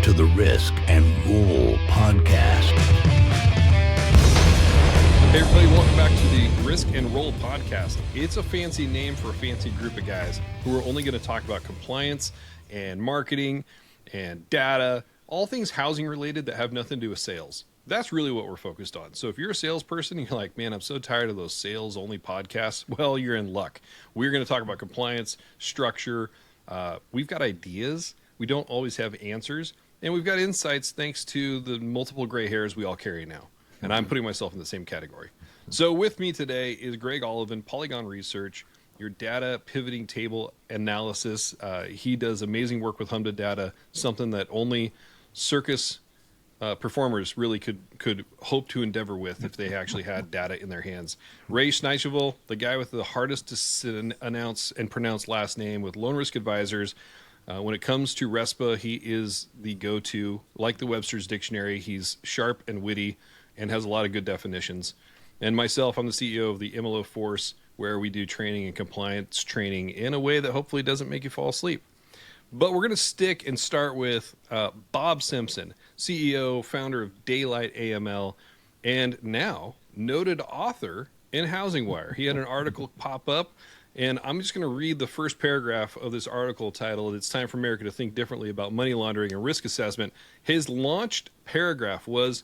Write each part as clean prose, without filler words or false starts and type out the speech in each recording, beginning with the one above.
to the Risk and Roll podcast. Hey everybody, welcome back to the Risk and Roll podcast. It's a fancy name for a fancy group of guys who are only going to talk about compliance and marketing and data, all things housing related that have nothing to do with sales. That's really what we're focused on. So if you're a salesperson and you're like, man, I'm so tired of those sales only podcasts, well, you're in luck. We're going to talk about compliance, structure. We've got ideas. We don't always have answers. And we've got insights thanks to the multiple gray hairs we all carry now. And I'm putting myself in the same category. So with me today is Greg Oliven, Polygon Research, your data pivoting table analysis. He does amazing work with HMDA data, something that only circus performers really could hope to endeavor with if they actually had data in their hands. Ray Snytsheuvel, the guy with the hardest to announce and pronounce last name with Loan Risk Advisors. When it comes to RESPA, he is the go-to. Like the Webster's Dictionary, he's sharp and witty and has a lot of good definitions. And myself, I'm the CEO of the MLO Force, where we do training and compliance training in a way that hopefully doesn't make you fall asleep. But we're going to stick and start with Bob Simpson, CEO, founder of DaylightAML, and now noted author in Housing Wire. He had an article pop up, and I'm just going to read the first paragraph of this article titled, "It's Time for America to Think Differently About Money Laundering and Risk Assessment." His launched paragraph was,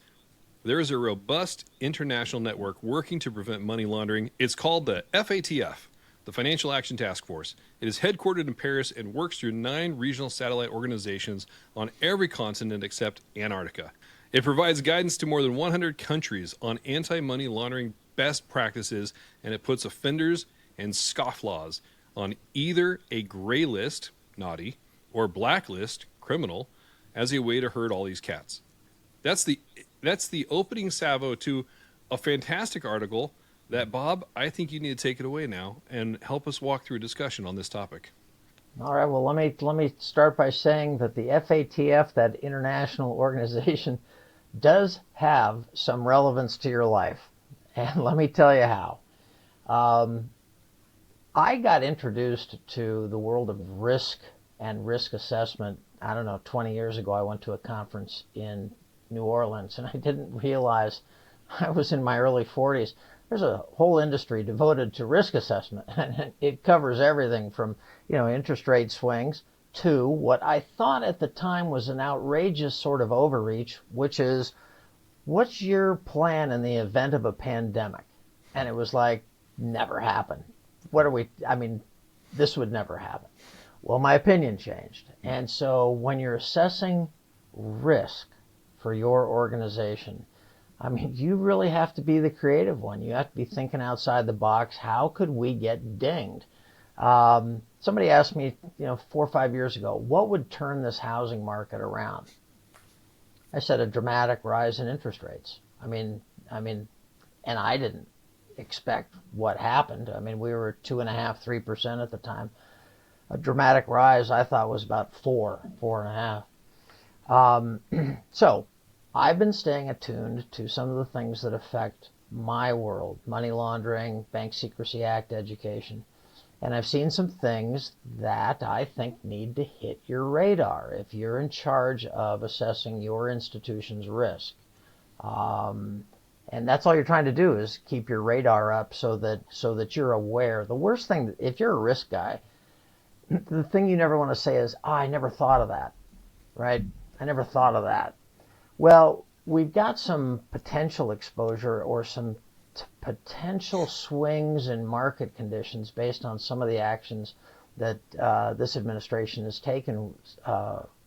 "There is a robust international network working to prevent money laundering. It's called the FATF, the Financial Action Task Force. It is headquartered in Paris and works through 9 regional satellite organizations on every continent except Antarctica. It provides guidance to more than 100 countries on anti-money laundering best practices, and it puts offenders and scofflaws on either a gray list, naughty, or blacklist, criminal, as a way to herd all these cats." That's the opening salvo to a fantastic article that, Bob, I think you need to take it away now and help us walk through a discussion on this topic. All right, well, let me start by saying that the FATF, that international organization, does have some relevance to your life. And let me tell you how. I got introduced to the world of risk and risk assessment, 20 years ago. I went to a conference in New Orleans, and I didn't realize I was in my early 40s. There's a whole industry devoted to risk assessment, and it covers everything from, interest rate swings to what I thought at the time was an outrageous sort of overreach, which is, what's your plan in the event of a pandemic? And it was like, never happen. This would never happen. Well, my opinion changed. And so when you're assessing risk for your organization, you really have to be the creative one. You have to be thinking outside the box. How could we get dinged? Somebody asked me, 4 or 5 years ago, what would turn this housing market around? I said a dramatic rise in interest rates. And I didn't expect what happened. We were 2.5%, 3% at the time. A dramatic rise, I thought, was about 4.5%. So I've been staying attuned to some of the things that affect my world: money laundering, Bank Secrecy Act education. And I've seen some things that I think need to hit your radar if you're in charge of assessing your institution's risk. And that's all you're trying to do, is keep your radar up so that you're aware. The worst thing, if you're a risk guy, the thing you never want to say is, I never thought of that, right? I never thought of that. Well, we've got some potential exposure or some potential swings in market conditions based on some of the actions that this administration has taken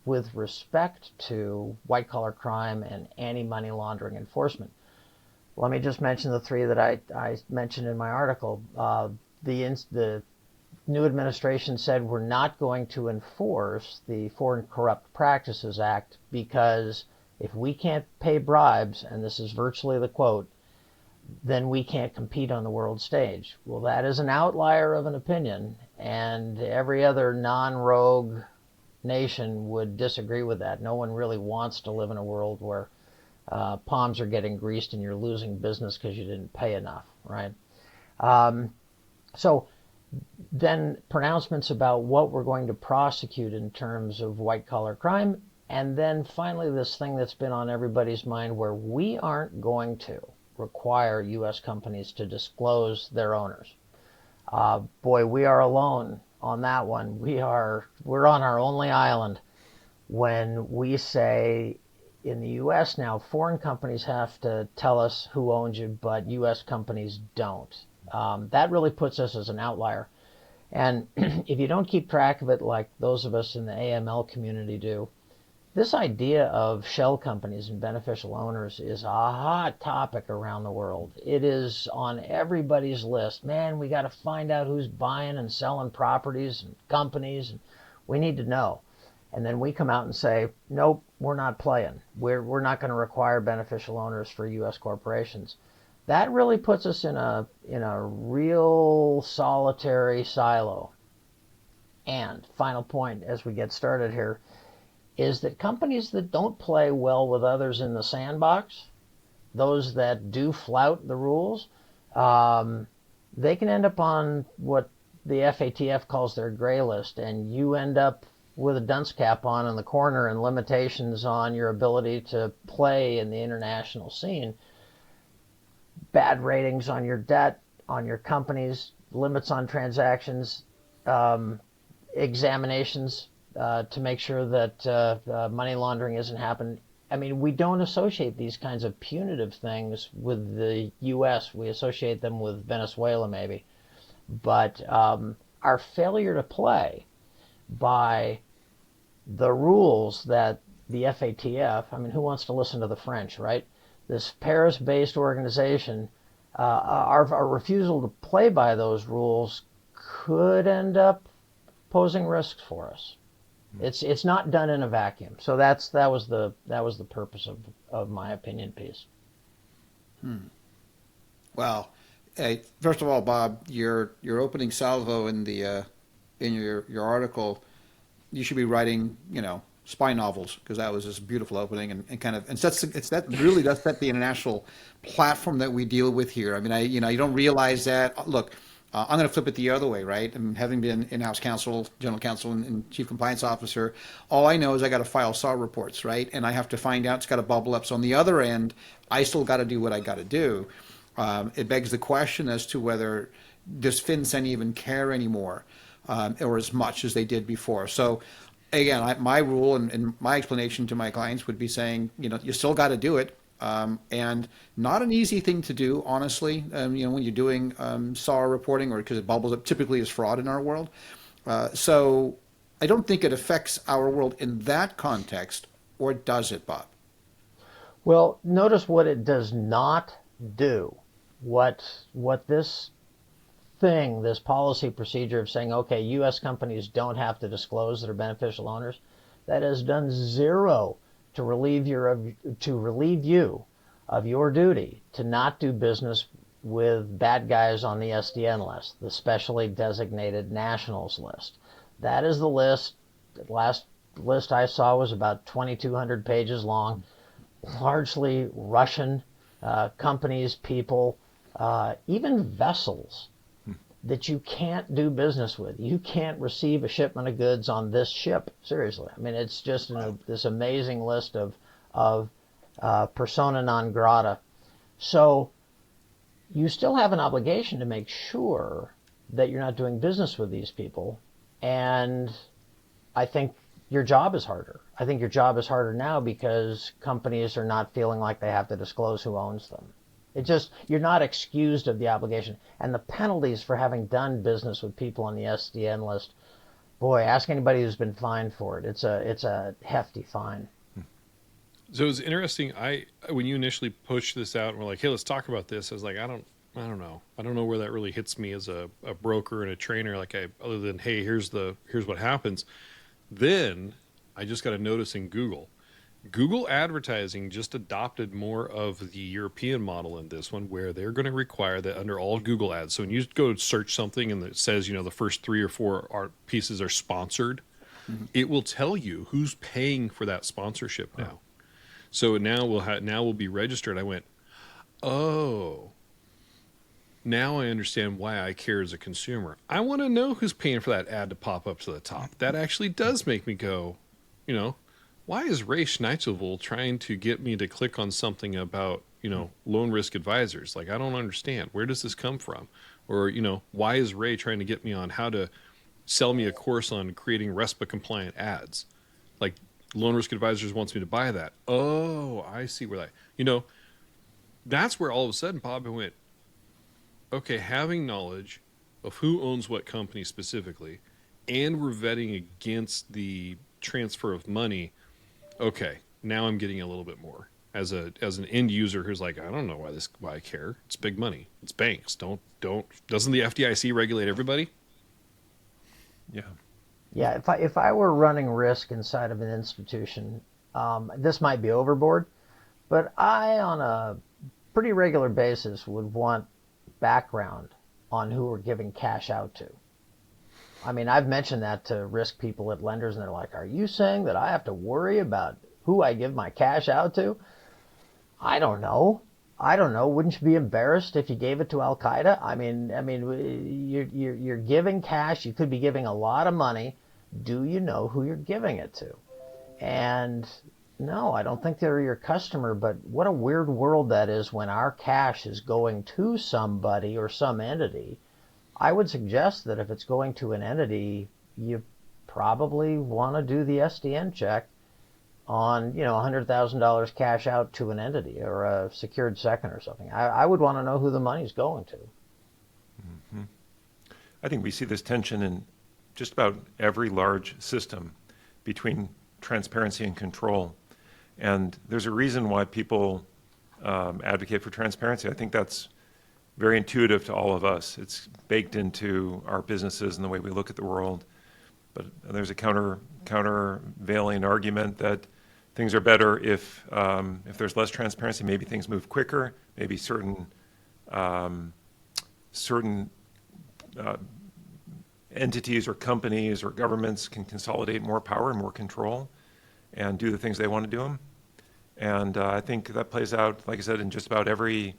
with respect to white-collar crime and anti-money laundering enforcement. Let me just mention the 3 that I mentioned in my article. The new administration said we're not going to enforce the Foreign Corrupt Practices Act because if we can't pay bribes, and this is virtually the quote, then we can't compete on the world stage. Well, that is an outlier of an opinion, and every other non-rogue nation would disagree with that. No one really wants to live in a world where palms are getting greased and you're losing business because you didn't pay enough, right? So then pronouncements about what we're going to prosecute in terms of white-collar crime And then finally, this thing that's been on everybody's mind where we aren't going to require U.S. companies to disclose their owners. Boy, we are alone on that one. We're on our only island when we say in the U.S. now, foreign companies have to tell us who owns you, but U.S. companies don't. That really puts us as an outlier. And if you don't keep track of it like those of us in the AML community do, this idea of shell companies and beneficial owners is a hot topic around the world. It is on everybody's list. Man, we got to find out who's buying and selling properties and companies, and we need to know. And then we come out and say, nope, we're not playing. We're not going to require beneficial owners for U.S. corporations. That really puts us in a real solitary silo. And final point as we get started here is that companies that don't play well with others in the sandbox, those that do flout the rules, they can end up on what the FATF calls their gray list, and you end up with a dunce cap on in the corner and limitations on your ability to play in the international scene. Bad ratings on your debt, on your companies, limits on transactions, examinations to make sure that money laundering isn't happening. I mean, we don't associate these kinds of punitive things with the U.S. We associate them with Venezuela, maybe. But our failure to play by the rules that the FATF, I mean, who wants to listen to the French, right? This Paris-based organization, our refusal to play by those rules could end up posing risks for us. It's not done in a vacuum. So that was the purpose of my opinion piece. Well, hey, first of all, Bob, your opening salvo in the in your article, you should be writing, spy novels, because that was this beautiful opening and kind of that really does set the international platform that we deal with here. I mean, you don't realize that. Look, I'm going to flip it the other way, right? I mean, having been in-house counsel, general counsel, and chief compliance officer, all I know is I got to file SAR reports, right? And I have to find out, it's got to bubble up. So on the other end, I still got to do what I got to do. It begs the question as to whether does FinCEN even care anymore, or as much as they did before. So again, my rule and my explanation to my clients would be saying, you still got to do it. And not an easy thing to do, honestly, when you're doing SAR reporting, or because it bubbles up typically as fraud in our world. So I don't think it affects our world in that context, or does it, Bob? Well, notice what it does not do. What this thing, this policy procedure of saying, okay, U.S. companies don't have to disclose their beneficial owners, that has done zero to relieve you of your duty to not do business with bad guys on the SDN list, the specially designated nationals list. That is the list. The last list I saw was about 2,200 pages long, largely Russian companies, people, even vessels that you can't do business with. You can't receive a shipment of goods on this ship. Seriously. I mean, it's just this amazing list of persona non grata. So you still have an obligation to make sure that you're not doing business with these people. And I think your job is harder. I think your job is harder now because companies are not feeling like they have to disclose who owns them. You're not excused of the obligation. And the penalties for having done business with people on the SDN list, boy, ask anybody who's been fined for it. It's a hefty fine. So it's interesting. When you initially pushed this out and were like, hey, let's talk about this, I was like, I don't know. I don't know where that really hits me as a broker and a trainer, other than, hey, here's what happens. Then I just got a notice in Google. Google advertising just adopted more of the European model in this one, where they're going to require that under all Google ads. So when you go to search something and it says, the first 3 or 4 pieces are sponsored, it will tell you who's paying for that sponsorship now. So now we'll be registered. I went, oh, now I understand why I care as a consumer. I want to know who's paying for that ad to pop up to the top. That actually does make me go, why is Ray Snytsheuvel trying to get me to click on something about, loan risk advisors? Like, I don't understand. Where does this come from? Or, why is Ray trying to get me on how to sell me a course on creating RESPA compliant ads? Like, loan risk advisors wants me to buy that. Oh, I see where that's where all of a sudden, Bob, I went, okay, having knowledge of who owns what company specifically, and we're vetting against the transfer of money. Okay, now I'm getting a little bit more as an end user who's like, I don't know why I care. It's big money. It's banks. Doesn't the FDIC regulate everybody? Yeah. Yeah, if I were running risk inside of an institution, this might be overboard, but I, on a pretty regular basis, would want background on who we're giving cash out to. I mean, I've mentioned that to risk people at lenders, and they're like, are you saying that I have to worry about who I give my cash out to? I don't know. Wouldn't you be embarrassed if you gave it to Al Qaeda? I mean, you're giving cash. You could be giving a lot of money. Do you know who you're giving it to? And no, I don't think they're your customer, but what a weird world that is when our cash is going to somebody or some entity. I would suggest that if it's going to an entity, you probably want to do the SDN check on, $100,000 cash out to an entity or a secured second or something. I would want to know who the money's going to. Mm-hmm. I think we see this tension in just about every large system between transparency and control. And there's a reason why people advocate for transparency. I think that's very intuitive to all of us. It's baked into our businesses and the way we look at the world. But there's a countervailing argument that things are better if there's less transparency. Maybe things move quicker. Maybe certain entities or companies or governments can consolidate more power and more control and do the things they want to do them. And I think that plays out, like I said, in just about every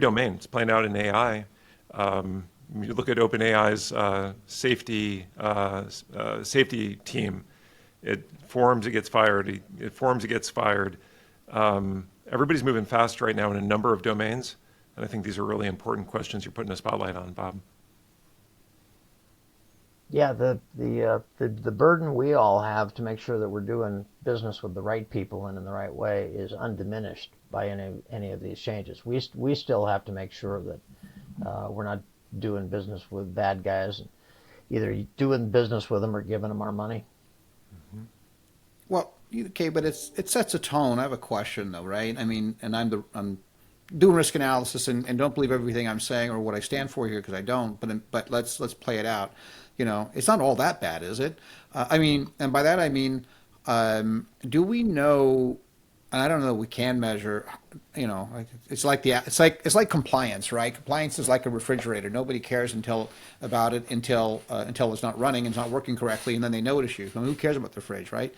domain. It's playing out in AI. You look at OpenAI's safety team. It forms, it gets fired. It forms, it gets fired. Everybody's moving fast right now in a number of domains, and I think these are really important questions you're putting a spotlight on, Bob. Yeah, the burden we all have to make sure that we're doing business with the right people and in the right way is undiminished by any of these changes. We still have to make sure that we're not doing business with bad guys, either doing business with them or giving them our money. Mm-hmm. Well, okay, but it sets a tone. I have a question though, right? I mean, and I'm doing risk analysis and don't believe everything I'm saying or what I stand for here because I don't. But let's play it out. It's not all that bad, is it? And by that I mean, do we know? And I don't know that we can measure. It's like compliance, right? Compliance is like a refrigerator. Nobody cares until it's not running and it's not working correctly, and then they notice you. I mean, who cares about the fridge, right?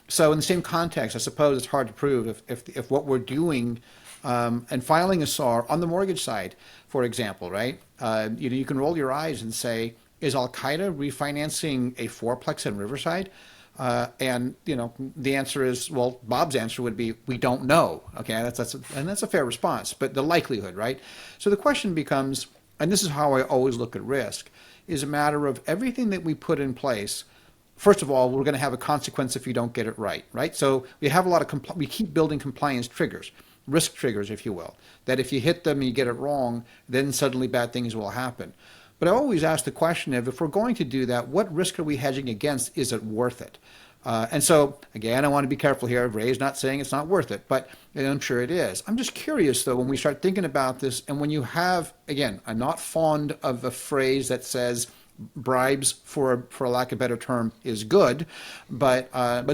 So in the same context, I suppose it's hard to prove if what we're doing and filing a SAR on the mortgage side, for example, right? You can roll your eyes and say, is Al Qaeda refinancing a fourplex in Riverside? And the answer is, well, Bob's answer would be, we don't know. Okay, that's a fair response, but the likelihood, right? So the question becomes, and this is how I always look at risk, is a matter of everything that we put in place. First of all, we're going to have a consequence if you don't get it right, right? So we have a lot of we keep building compliance triggers, risk triggers, if you will, that if you hit them and you get it wrong, then suddenly bad things will happen. But I always ask the question of, if we're going to do that, what risk are we hedging against? Is it worth it? And so, again, I want to be careful here. Ray's not saying it's not worth it, but I'm sure it is. I'm just curious, though, when we start thinking about this, and when you have, again, I'm not fond of a phrase that says bribes, for lack of a better term, is good, but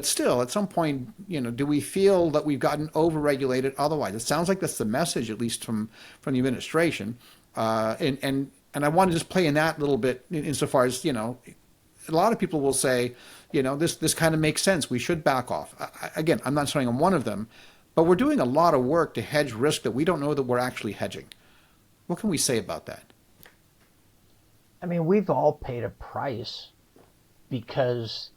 still, at some point, do we feel that we've gotten overregulated otherwise? It sounds like that's the message, at least from the administration, and I want to just play in that little bit insofar as, a lot of people will say, this kind of makes sense. We should back off. Again, I'm not saying I'm one of them, but we're doing a lot of work to hedge risk that we don't know that we're actually hedging. What can we say about that? I mean, we've all paid a price because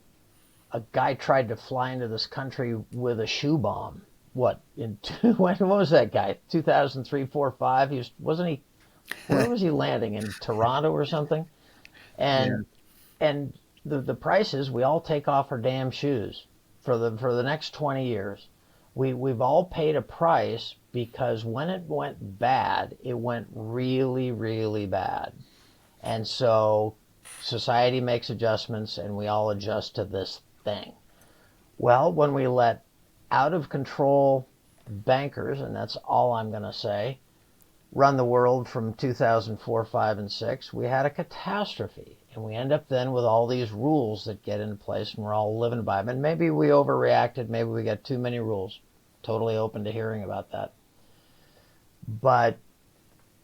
a guy tried to fly into this country with a shoe bomb. What when was that guy? 2003, 4, 5. Wasn't he? Where was he landing, in Toronto or something? And and the price is we all take off our damn shoes for the next 20 years. We've all paid a price because when it went bad, it went really, really bad. And so society makes adjustments and we all adjust to this thing. Well, when we let out of control bankers, and that's all I'm going to say, run the world from 2004, 5, and 6, we had a catastrophe. And we end up then with all these rules that get into place and we're all living by them. And maybe we overreacted, maybe we got too many rules. Totally open to hearing about that. But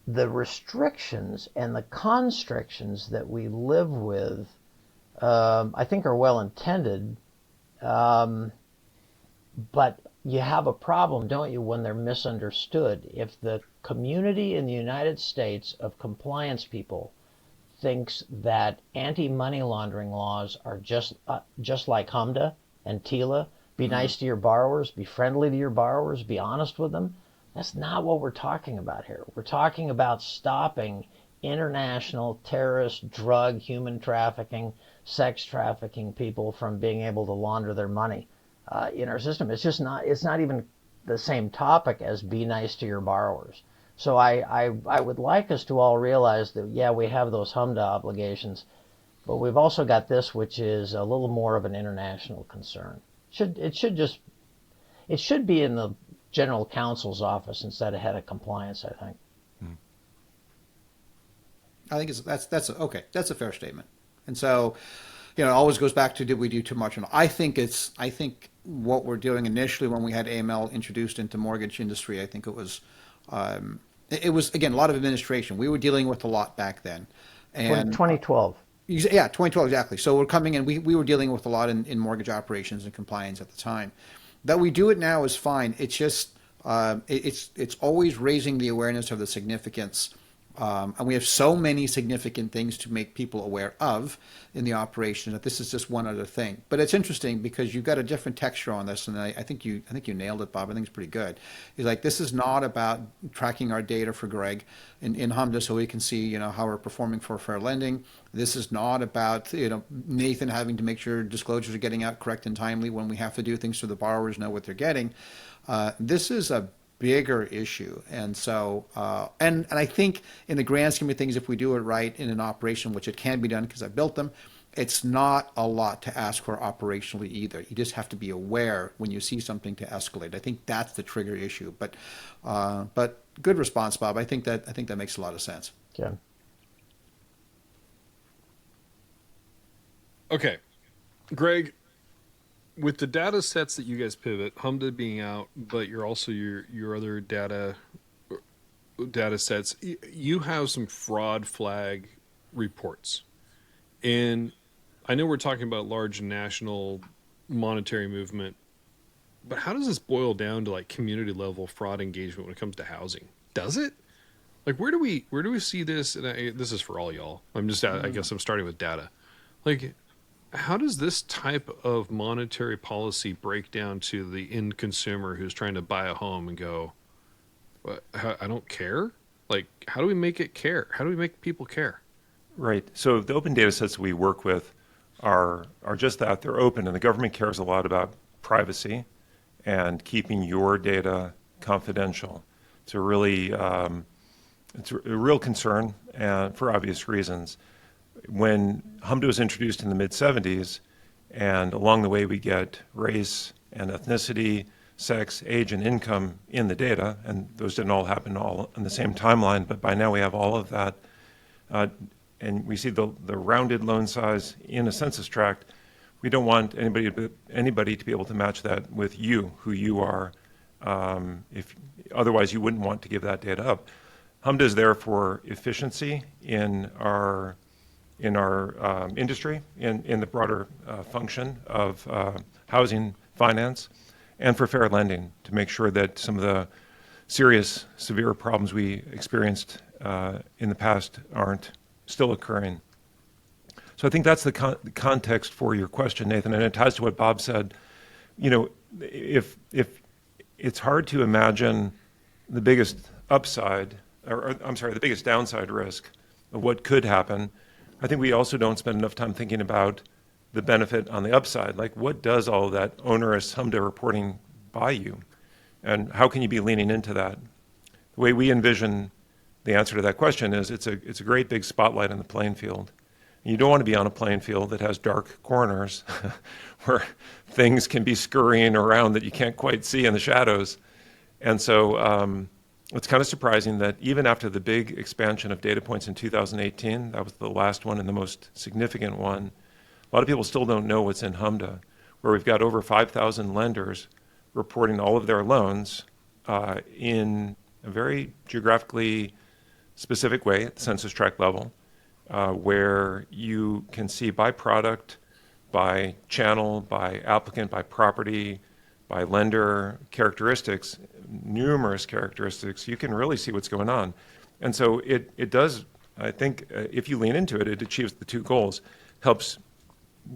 the restrictions and the constrictions that we live with, I think are well intended. But you have a problem, don't you, when they're misunderstood. If the community in the United States of compliance people thinks that anti-money laundering laws are just like HMDA and TILA, be nice to your borrowers, be friendly to your borrowers, be honest with them, that's not what we're talking about here. We're talking about stopping international terrorist, drug, human trafficking, sex trafficking people from being able to launder their money in our system. It's not even the same topic as be nice to your borrowers. So I would like us to all realize that, yeah, we have those HMDA obligations, but we've also got this, which is a little more of an international concern. It should be in the general counsel's office instead of head of compliance, I think. I think that's okay. That's a fair statement. And so, it always goes back to, did we do too much? And I think what we're doing initially when we had AML introduced into mortgage industry, I think it was again a lot of administration. We were dealing with a lot back then. And 2012. Yeah, 2012 exactly. So we're coming in. We were dealing with a lot in mortgage operations and compliance at the time. That we do it now is fine. It's just it's always raising the awareness of the significance. And we have so many significant things to make people aware of in the operation that this is just one other thing. But it's interesting because you've got a different texture on this, and I think you nailed it, Bob. I think it's pretty good. It's like, this is not about tracking our data for Greg in HMDA so we can see how we're performing for fair lending. This is not about Nathan having to make sure disclosures are getting out correct and timely when we have to do things so the borrowers know what they're getting. This is a bigger issue. And so, and I think in the grand scheme of things, if we do it right in an operation, which it can be done because I built them, it's not a lot to ask for operationally either. You just have to be aware when you see something to escalate. I think that's the trigger issue. But good response, Bob. I think that makes a lot of sense. Yeah. Okay, Greg, with the data sets that you guys pivot, HMDA being out, but you're also your other data sets, you have some fraud flag reports. And I know we're talking about large national monetary movement, but how does this boil down to like community level fraud engagement when it comes to housing? Does it? Like, where do we see this? And this is for all y'all. I guess I'm starting with data. Like, how does this type of monetary policy break down to the end consumer who's trying to buy a home and go, I don't care? Like, how do we make it care? How do we make people care? Right. So the open data sets we work with are just that. They're open, and the government cares a lot about privacy and keeping your data confidential. It's a really it's a real concern, and for obvious reasons. When HMDA was introduced in the mid-'70s, and along the way we get race and ethnicity, sex, age, and income in the data, and those didn't all happen all in the same timeline, but by now we have all of that. And we see the rounded loan size in a census tract. We don't want anybody to be able to match that with you, who you are. If otherwise, you wouldn't want to give that data up. HMDA is there for efficiency in our industry, in the broader function of housing finance, and for fair lending, to make sure that some of the serious, severe problems we experienced in the past aren't still occurring. So So I think that's the context for your question, Nathan, and it ties to what Bob said. You know, if it's hard to imagine the biggest upside, or I'm sorry, the biggest downside risk of what could happen, I think we also don't spend enough time thinking about the benefit on the upside. Like, what does all of that onerous HMDA reporting buy you? And how can you be leaning into that? The way we envision the answer to that question is it's a great big spotlight on the playing field. You don't want to be on a playing field that has dark corners where things can be scurrying around that you can't quite see in the shadows. And so it's kind of surprising that even after the big expansion of data points in 2018, that was the last one and the most significant one, a lot of people still don't know what's in HMDA, where we've got over 5,000 lenders reporting all of their loans in a very geographically specific way at the census tract level. Where you can see by product, by channel, by applicant, by property, by lender characteristics, numerous characteristics, you can really see what's going on. And so it does, I think, if you lean into it, it achieves the two goals. Helps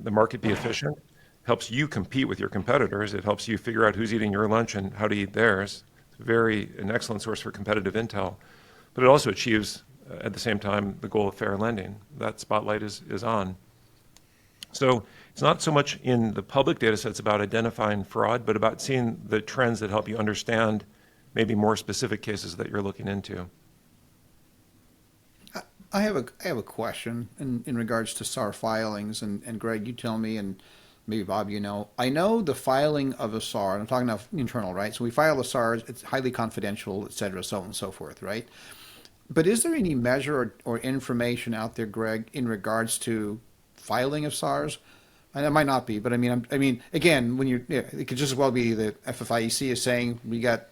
the market be efficient, helps you compete with your competitors, it helps you figure out who's eating your lunch and how to eat theirs. It's an excellent source for competitive intel. But it also achieves at the same time the goal of fair lending. That spotlight is on. So it's not so much in the public data sets about identifying fraud, but about seeing the trends that help you understand maybe more specific cases that you're looking into. I have a question in regards to SAR filings, and Greg, you tell me, and maybe Bob, you know. I know the filing of a SAR, and I'm talking about internal, right? So we file a SAR, it's highly confidential, et cetera, so on and so forth, right? But is there any measure or information out there, Greg, in regards to filing of SARs? And it might not be, but I mean, again, it could just as well be that FFIEC is saying we got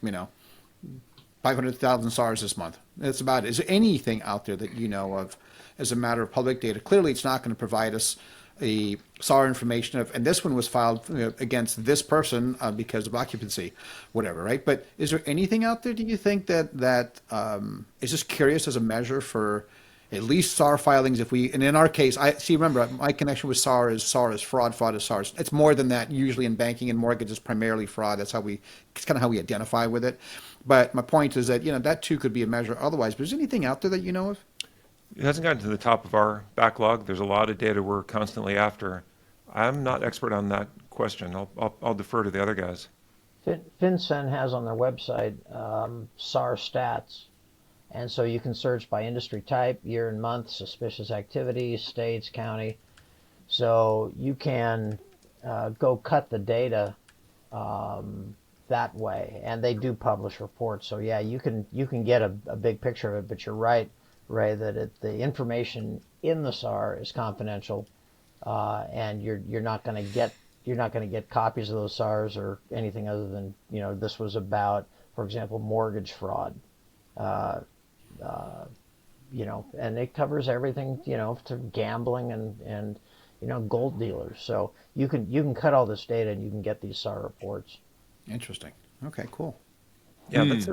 500,000 SARs this month. That's about it. Is there anything out there that you know of as a matter of public data? Clearly, it's not going to provide us a SAR information of, and this one was filed against this person because of occupancy, whatever, right? But is there anything out there, do you think, that is just curious as a measure for at least SAR filings? And in our case, remember, my connection with SAR is fraud is SARs. It's more than that. Usually in banking and mortgage, it's primarily fraud. It's kind of how we identify with it. But my point is that, that too could be a measure otherwise. But is there anything out there that you know of? It hasn't gotten to the top of our backlog. There's a lot of data we're constantly after. I'm not expert on that question. I'll defer to the other guys. FinCEN has on their website SAR stats, and so you can search by industry type, year and month, suspicious activity, states, county. So you can go cut the data that way, and they do publish reports. So yeah, you can get a big picture of it. But you're right, Ray, that the information in the SAR is confidential, and you're not going to get copies of those SARs or anything other than this was about, for example, mortgage fraud, and it covers everything to gambling and gold dealers. So you can cut all this data and you can get these SAR reports. Interesting. Okay, cool. Yeah, that's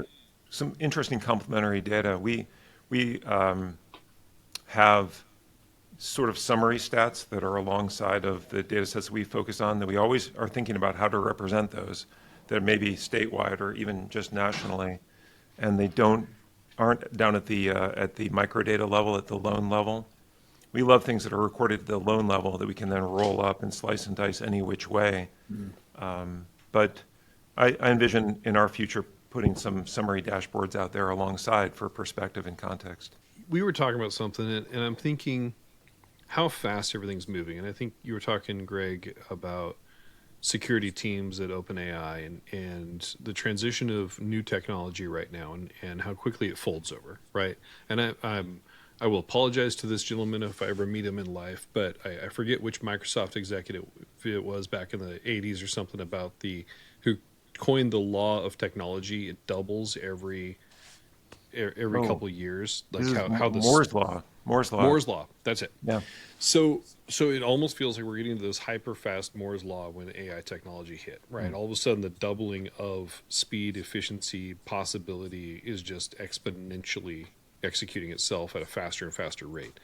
some interesting complementary data. We have sort of summary stats that are alongside of the data sets we focus on, that we always are thinking about how to represent those, that may be statewide or even just nationally, and they aren't down at the microdata level, at the loan level. We love things that are recorded at the loan level that we can then roll up and slice and dice any which way. But I envision in our future putting some summary dashboards out there alongside for perspective and context. We were talking about something, and I'm thinking how fast everything's moving. And I think you were talking, Greg, about security teams at OpenAI and the transition of new technology right now and how quickly it folds over, right? And I will apologize to this gentleman if I ever meet him in life, but I forget which Microsoft executive it was back in the 80s or something about who coined the law of technology. It doubles every couple years, like how the Moore's law. That's it. Yeah. So it almost feels like we're getting to this hyper fast Moore's law when AI technology hit, right? All of a sudden, the doubling of speed, efficiency, possibility is just exponentially executing itself at a faster and faster rate.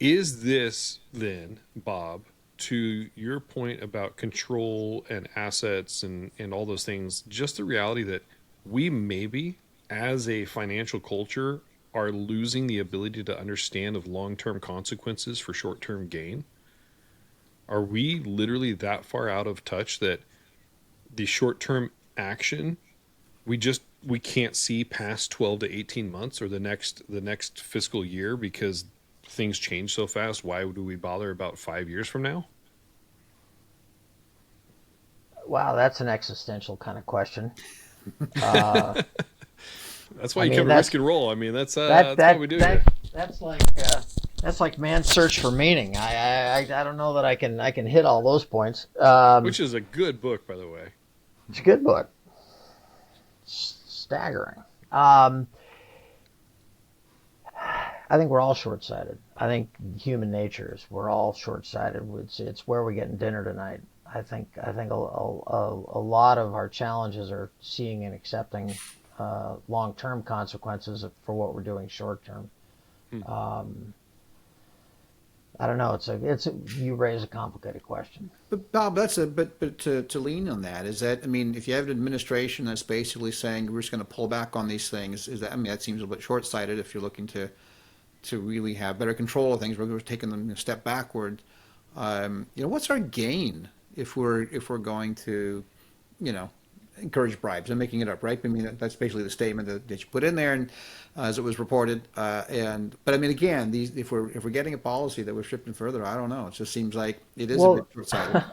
Is this then, Bob, to your point about control and assets and all those things, just the reality that we maybe, as a financial culture, are losing the ability to understand of long-term consequences for short-term gain? Are we literally that far out of touch that the short-term action we can't see past 12 to 18 months or the next fiscal year because things change so fast? Why do we bother about 5 years from now? Wow, that's an existential kind of question. That's why you come to Risk and Roll. I mean, that's why we do it. That's like man's search for meaning. I don't know that I can hit all those points. Which is a good book, by the way. It's a good book. Staggering. I think we're all short-sighted. I think human nature is we're all short-sighted. It's where we're getting dinner tonight. I think a lot of our challenges are seeing and accepting long-term consequences for what we're doing short-term. I don't know. You raise a complicated question. But Bob, but to lean on that is that, I mean, if you have an administration that's basically saying we're just going to pull back on these things, that seems a little bit short-sighted if you're looking to really have better control of things. We're taking them a step backward. What's our gain if we're going to, encourage bribes? I'm making it up, right? I mean, that's basically the statement that you put in there, and as it was reported. But I mean, again, if we're getting a policy that we're shifting further, I don't know. It just seems like it is a bit short-sighted.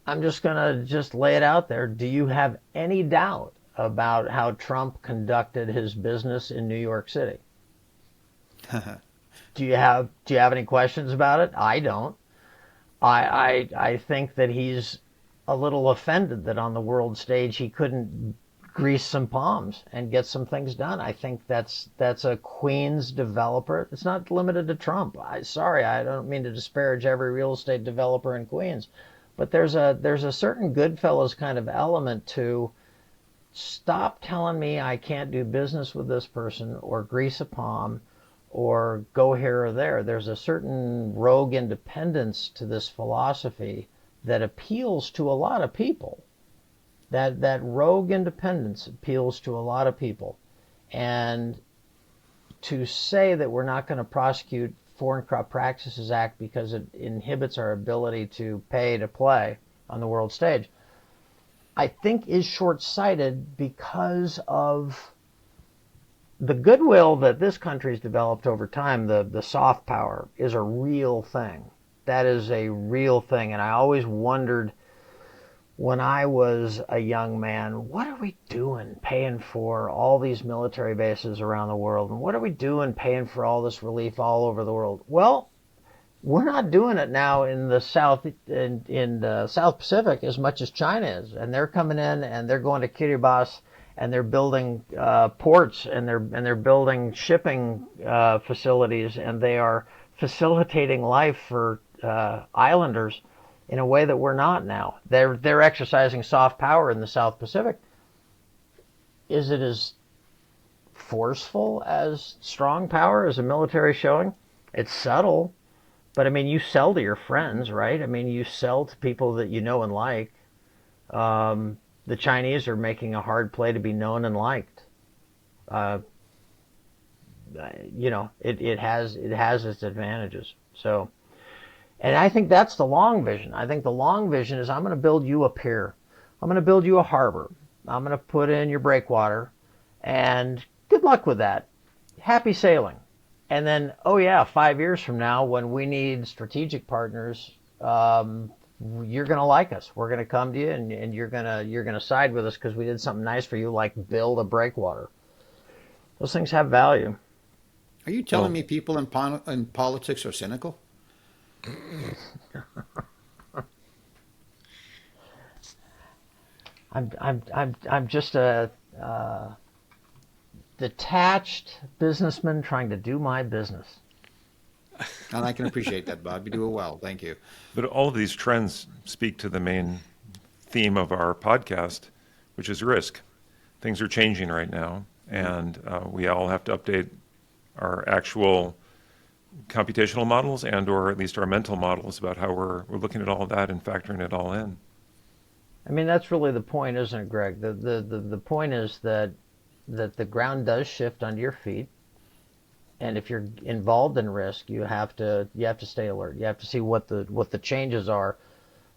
I'm just gonna lay it out there. Do you have any doubt about how Trump conducted his business in New York City? Do you have any questions about it? I don't. I think that he's a little offended that on the world stage he couldn't grease some palms and get some things done. I think that's a Queens developer. It's not limited to Trump. I don't mean to disparage every real estate developer in Queens, but there's a certain Goodfellas kind of element to stop telling me I can't do business with this person or grease a palm or go here or there. There's a certain rogue independence to this philosophy that appeals to a lot of people. That rogue independence appeals to a lot of people. And to say that we're not going to prosecute Foreign Corrupt Practices Act because it inhibits our ability to pay to play on the world stage, I think is short-sighted because of the goodwill that this country's developed over time. The soft power is a real thing. That is a real thing. And I always wondered when I was a young man, what are we doing paying for all these military bases around the world? And what are we doing paying for all this relief all over the world? Well, we're not doing it now in the South Pacific as much as China is. And they're coming in and they're going to Kiribati and they're building ports and they're building shipping facilities, and they are facilitating life for islanders in a way that we're not now. They're exercising soft power in the South Pacific. Is it as forceful as strong power as a military showing? It's subtle, but I mean, you sell to your friends, right? I mean, you sell to people that you know and like. The Chinese are making a hard play to be known and liked. It has its advantages. So. And I think that's the long vision. I think the long vision is I'm going to build you a pier. I'm going to build you a harbor. I'm going to put in your breakwater. And good luck with that. Happy sailing. And then, 5 years from now, when we need strategic partners, you're going to like us. We're going to come to you, and you're going to side with us because we did something nice for you, like build a breakwater. Those things have value. Are you telling me people in politics are cynical? I'm just a detached businessman trying to do my business. And I can appreciate that, Bob. You do it well. Thank you. But all of these trends speak to the main theme of our podcast, which is risk. Things are changing right now, and we all have to update our actual computational models and or at least our mental models about how we're looking at all of that and factoring it all in. I mean, that's really the point, isn't it, Greg? The point is that the ground does shift under your feet, and if you're involved in risk, you have to stay alert. You have to see what the changes are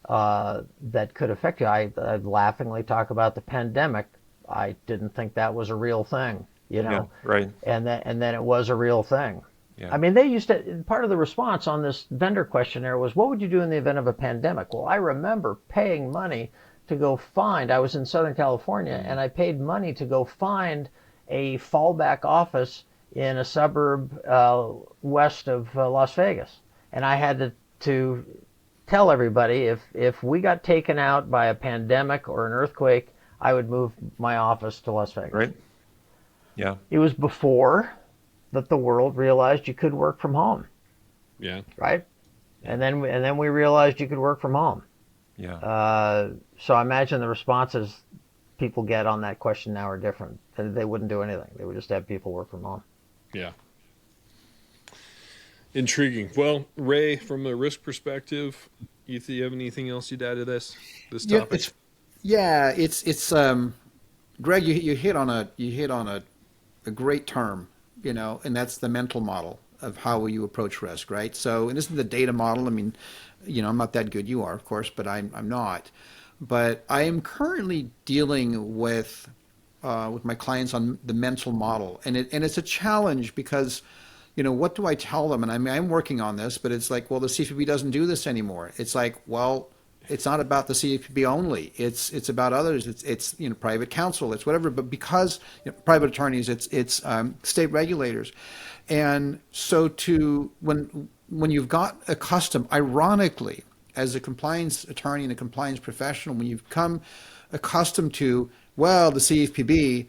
that could affect you. I laughingly talk about the pandemic. I didn't think that was a real thing, you know. Yeah, right. And then it was a real thing. Yeah. I mean, they used to, part of the response on this vendor questionnaire was, what would you do in the event of a pandemic? Well, I remember paying money to go find, I was in Southern California, and I paid money to go find a fallback office in a suburb west of Las Vegas. And I had to tell everybody, if we got taken out by a pandemic or an earthquake, I would move my office to Las Vegas. Right. Yeah. It was before that the world realized you could work from home. Yeah. Right? And then we realized you could work from home. Yeah. So I imagine the responses people get on that question now are different. They wouldn't do anything. They would just have people work from home. Yeah. Intriguing. Well, Ray, from a risk perspective, you have anything else you'd add to this topic? It's Greg, you hit on a great term, you know, and that's the mental model of how you approach risk, right? So, and this is the data model. I mean, you know, I'm not that good. You are, of course, but I'm not. But I am currently dealing with my clients on the mental model, and it's a challenge because, you know, what do I tell them? And I'm working on this, but it's like, well, the CFPB doesn't do this anymore. It's like, well, it's not about the CFPB only. It's about others. It's you know, private counsel. It's whatever. But because you know, private attorneys, it's state regulators, and so when you've got accustomed, ironically, as a compliance attorney and a compliance professional, when you've come accustomed to, well, the CFPB,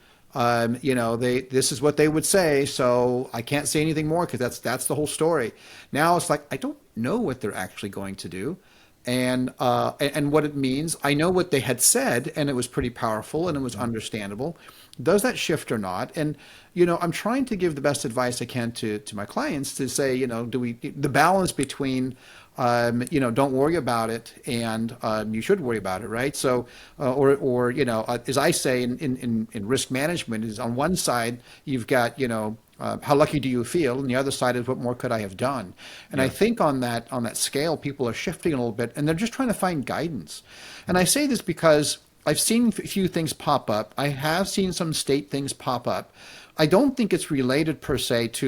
you know, this is what they would say, so I can't say anything more because that's the whole story. Now it's like, I don't know what they're actually going to do. And what it means. I know what they had said, and it was pretty powerful, and it was understandable. Does that shift or not? And you know, I'm trying to give the best advice I can to my clients to say, you know, the balance between, you know, don't worry about it, and you should worry about it, right? So, or you know, as I say in risk management, is on one side you've got, you know, how lucky do you feel? And the other side is, what more could I have done? And I think on that scale, people are shifting a little bit, and they're just trying to find guidance. And I say this because I've seen a few things pop up. I have seen some state things pop up. I don't think it's related per se to,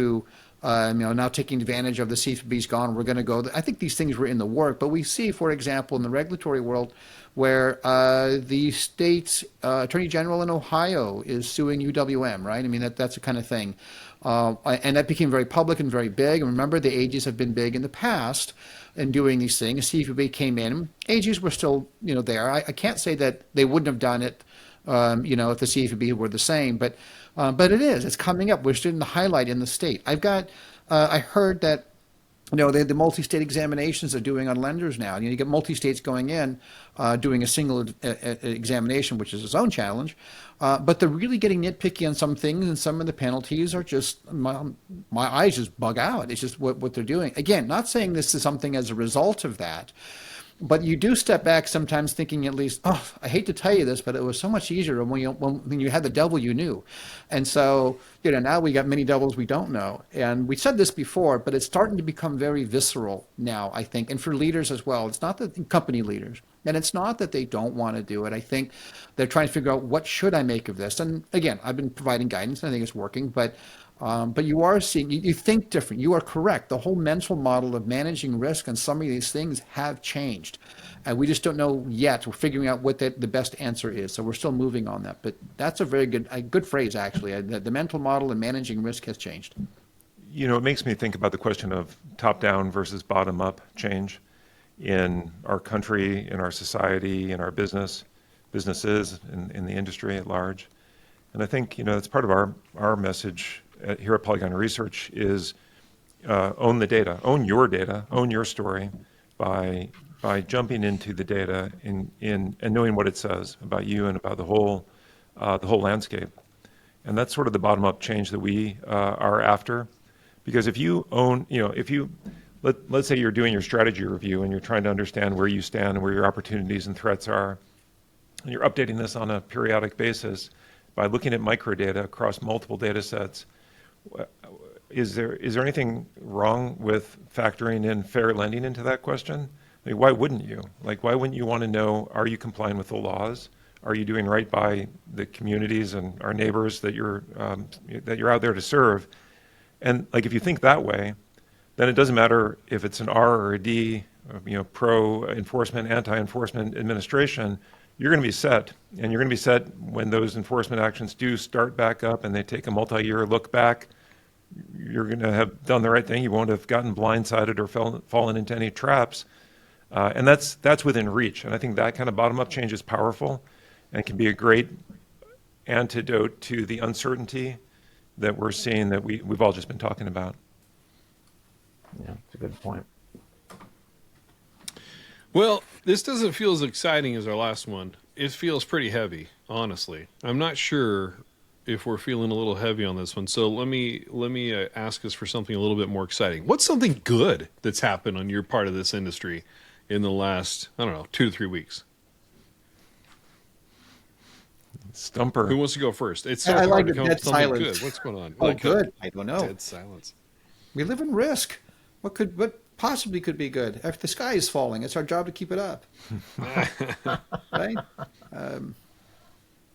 you know, now taking advantage of the CFPB's gone, we're going to go. I think these things were in the work, but we see, for example, in the regulatory world, where the state's attorney general in Ohio is suing UWM, right? I mean, that's the kind of thing. And that became very public and very big. And remember, the AGs have been big in the past in doing these things. CFPB came in. AGs were still, you know, there. I can't say that they wouldn't have done it, you know, if the CFPB were the same. But it is. It's coming up. We're starting to highlight in the state. I heard that, you know, the multi-state examinations they're doing on lenders now. You get multi-states going in, doing a single examination, which is its own challenge. But they're really getting nitpicky on some things, and some of the penalties are just, my eyes just bug out. It's just what they're doing. Again, not saying this is something as a result of that, but you do step back sometimes thinking, at least, oh, I hate to tell you this, but it was so much easier when you had the devil you knew. And so, you know, now we got many devils we don't know. And we said this before, but it's starting to become very visceral now, I think, and for leaders as well. It's not that company leaders, and it's not that they don't want to do it. I think they're trying to figure out, what should I make of this? And again, I've been providing guidance, and I think it's working, but you are seeing, you think different. You are correct. The whole mental model of managing risk and some of these things have changed. And we just don't know yet. We're figuring out what the best answer is. So we're still moving on that. But that's a very good phrase, actually. The mental model and managing risk has changed. You know, it makes me think about the question of top-down versus bottom-up change in our country, in our society, in our businesses, in the industry at large. And I think, you know, that's part of our message here at Polygon Research is own the data, own your story by jumping into the data and knowing what it says about you and about the whole landscape. And that's sort of the bottom-up change that we are after. Because if you own, let's say you're doing your strategy review and you're trying to understand where you stand and where your opportunities and threats are, and you're updating this on a periodic basis by looking at microdata across multiple data sets, is there anything wrong with factoring in fair lending into that question? I mean, why wouldn't you? Like, why wouldn't you want to know, are you complying with the laws? Are you doing right by the communities and our neighbors that you're out there to serve? And like, if you think that way, then it doesn't matter if it's an R or a D, pro-enforcement, anti-enforcement administration, you're going to be set. And you're going to be set when those enforcement actions do start back up and they take a multi-year look back. You're going to have done the right thing. You won't have gotten blindsided or fallen into any traps. And that's within reach. And I think that kind of bottom-up change is powerful and can be a great antidote to the uncertainty that we're seeing that we've all just been talking about. Yeah, that's a good point. Well, this doesn't feel as exciting as our last one. It feels pretty heavy, honestly. I'm not sure if we're feeling a little heavy on this one. So let me ask us for something a little bit more exciting. What's something good that's happened on your part of this industry in the last, 2 to 3 weeks? Stumper. Who wants to go first? It's so I hard like to the come up dead with something silence. good. What's going on? Oh, Like good. I don't know. Dead silence. We live in risk. What possibly could be good? If the sky is falling, it's our job to keep it up. Right?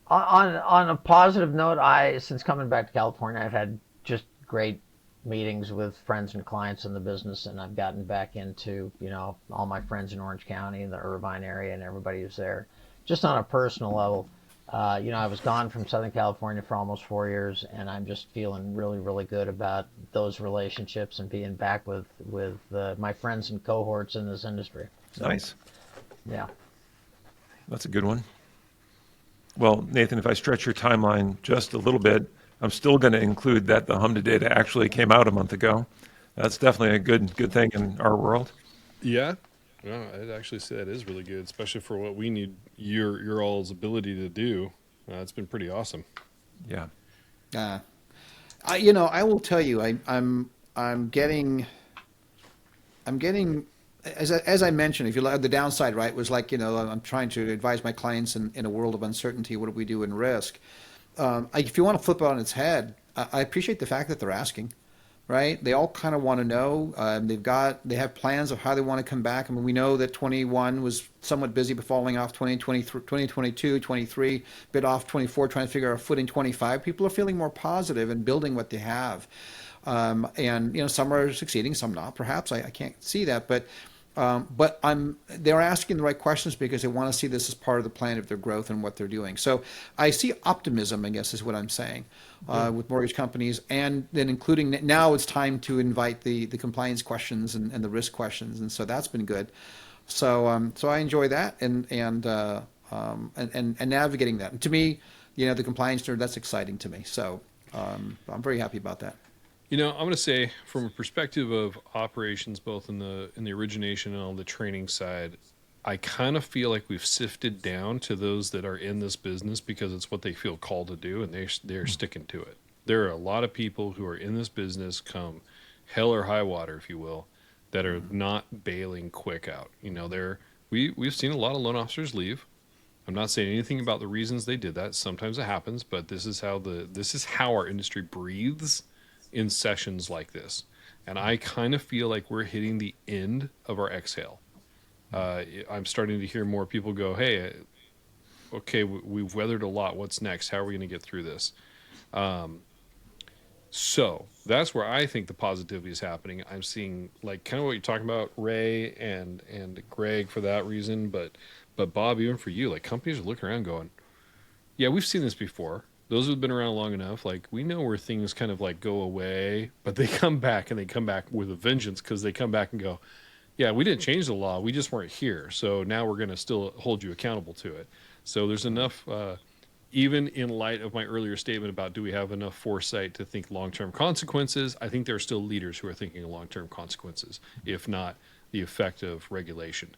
On a positive note, since coming back to California, I've had just great meetings with friends and clients in the business, and I've gotten back into, all my friends in Orange County and the Irvine area and everybody who's there. Just on a personal level, I was gone from Southern California for almost 4 years, and I'm just feeling really, really good about those relationships and being back with my friends and cohorts in this industry. So, Nice. Yeah. That's a good one. Well, Nathan, if I stretch your timeline just a little bit, I'm still going to include that the HMDA data actually came out a month ago. That's definitely a good thing in our world. Yeah. No, I'd actually say that is really good, especially for what we need your all's ability to do. It's been pretty awesome. Yeah. I will tell you, I'm getting, as I mentioned, if you look at the downside, right, was like, I'm trying to advise my clients in a world of uncertainty. What do we do in risk? If you want to flip it on its head, I appreciate the fact that they're asking. Right? They all kind of want to know. They have plans of how they want to come back. I mean, we know that 21 was somewhat busy, but falling off 2022, 23, bit off 24, trying to figure out a footing 25. People are feeling more positive and building what they have. And some are succeeding, some not. Perhaps I can't see that, but they're asking the right questions because they want to see this as part of the plan of their growth and what they're doing. So I see optimism, I guess, is what I'm saying, with mortgage companies, and then including now it's time to invite the compliance questions and the risk questions, and so that's been good. So I enjoy that and navigating that. And to me, the compliance nerd, that's exciting to me. So I'm very happy about that. I'm going to say, from a perspective of operations, both in the origination and on the training side, I kind of feel like we've sifted down to those that are in this business because it's what they feel called to do, and they're sticking to it. There are a lot of people who are in this business, come hell or high water, if you will, that are not bailing quick out. We've seen a lot of loan officers leave. I'm not saying anything about the reasons they did that. Sometimes it happens, but this is how our industry breathes in sessions like this. And I kind of feel like we're hitting the end of our exhale. I'm starting to hear more people go, hey, okay, we've weathered a lot. What's next? How are we going to get through this? So that's where I think the positivity is happening. I'm seeing like kind of what you're talking about, Ray and Greg, for that reason. But Bob, even for you, like, companies are looking around going, yeah, we've seen this before. Those who've been around long enough, like, we know where things kind of like go away, but they come back, and they come back with a vengeance, because they come back and go, yeah, we didn't change the law. We just weren't here. So now we're going to still hold you accountable to it. So there's enough, even in light of my earlier statement about do we have enough foresight to think long-term consequences, I think there are still leaders who are thinking of long-term consequences, if not the effect of regulation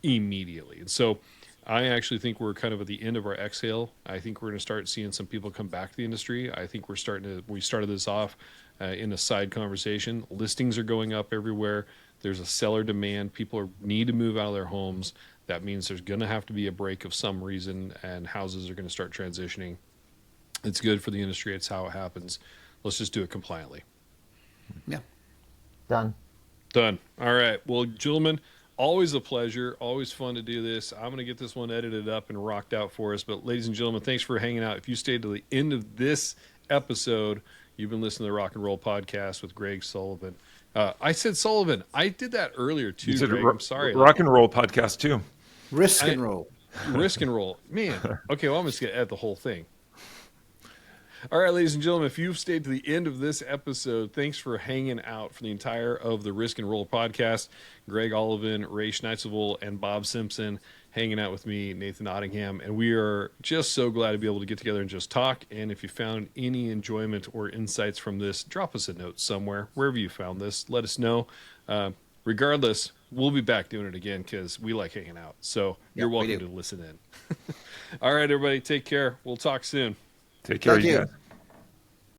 immediately. And so I actually think we're kind of at the end of our exhale. I think we're going to start seeing some people come back to the industry. I think we started this off in a side conversation. Listings are going up everywhere. There's a seller demand. People need to move out of their homes. That means there's going to have to be a break of some reason, and houses are going to start transitioning. It's good for the industry. It's how it happens. Let's just do it compliantly. Yeah. Done. Done. All right. Well, gentlemen, always a pleasure. Always fun to do this. I'm going to get this one edited up and rocked out for us. But ladies and gentlemen, thanks for hanging out. If you stayed to the end of this episode, you've been listening to the Rock and Roll Podcast with Greg Sullivan. I said Sullivan. I did that earlier too, You said Greg. I'm sorry. Rock and Roll Podcast too. Risk and roll. Risk and roll. Man. Okay, well, I'm just going to edit the whole thing. All right, ladies and gentlemen, if you've stayed to the end of this episode, thanks for hanging out for the entire of the Risk and Roll podcast. Greg Oliven, Ray Snytsheuvel, and Bob Simpson hanging out with me, Nathan Nottingham. And we are just so glad to be able to get together and just talk. And if you found any enjoyment or insights from this, drop us a note somewhere, wherever you found this. Let us know. Regardless, we'll be back doing it again because we like hanging out. So you're welcome to listen in. All right, everybody, take care. We'll talk soon. Take care, Thank you you. guys.